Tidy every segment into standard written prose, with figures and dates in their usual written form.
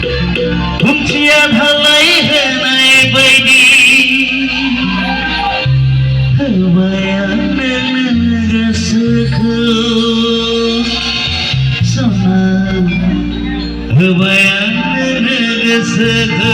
बुंथिया धालाय होनाय बायदि होबायानो गोसोखौ सना होबायानो गोसोखौ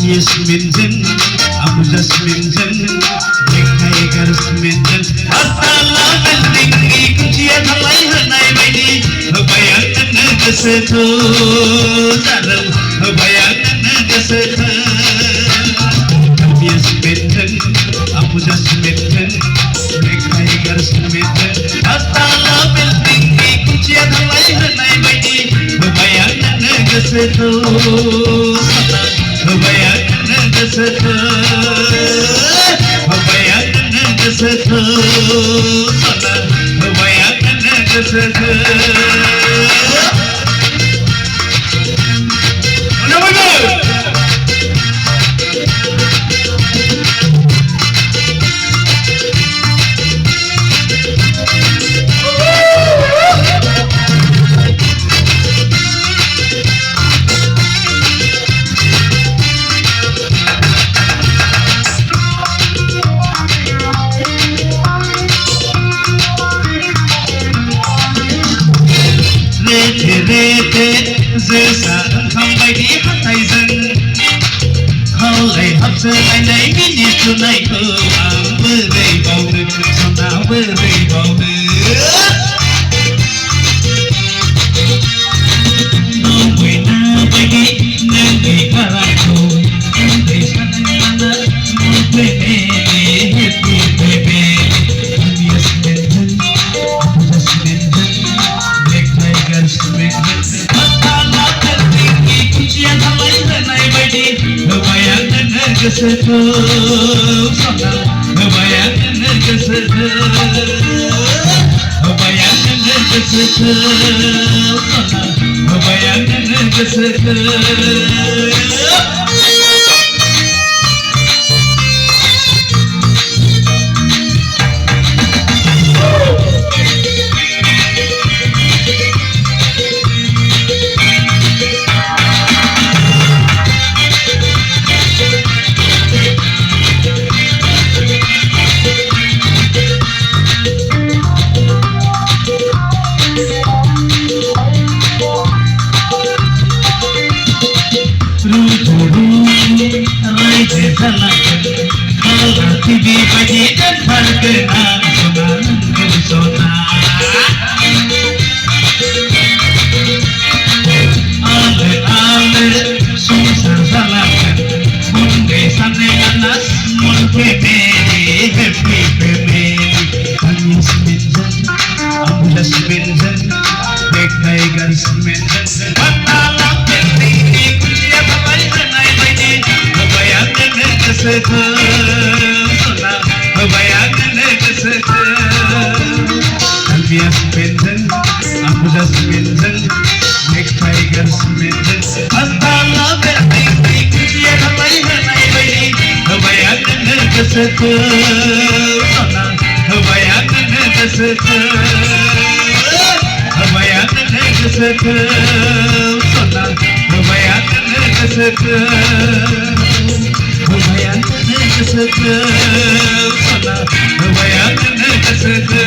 Yasmin'den, Abu Jasmin'den, Tiger Jasmin'den, Asala Beldingi, Kuciya Thalai Hanai Baidi, Bayangan Gesetu, Dalam, Bayangan Gesetu. Yasmin'den, Abu Jasmin'den, Tiger Jasmin'den, Asala Beldingi, Kuciya Thalai Hanai Baidi, Bayangan Gesetu, Bayangan gesetu, bayangan gesetu, bayangan gesetu. Rete zesa oंखाम बायदि हाथायजों खावलाय हाबसोलायनाय मिनिसुनायखौ आं बोरै बावनो सना बोरै बावनो नंगैना बायदि नोंनि गारांखौ उन्दै सानना मोनफैनाय happy baby Gesetu, sana, bayangan gesetu, bayangan gesetu, sana, bayangan gesetu. Kalau TV pagi dan hargenang sona ale susah salakan mungkin sana anas mungkin happy family kami semenjak Abu Jasmin'den Tiger Jasmin'den Matalah penting kuciya Thalai Hanai Baidi bayangan gesetu sona bayangan gesetu kami Jasmin'den Abu Jasmin'den Tiger Jasmin'den Asala penting kuciya Thalai Hanai Baidi bayangan gesetu sona bayangan gesetu bayangan gesetu sona bayangan gesetu bayangan gesetu sana bayangan gesetu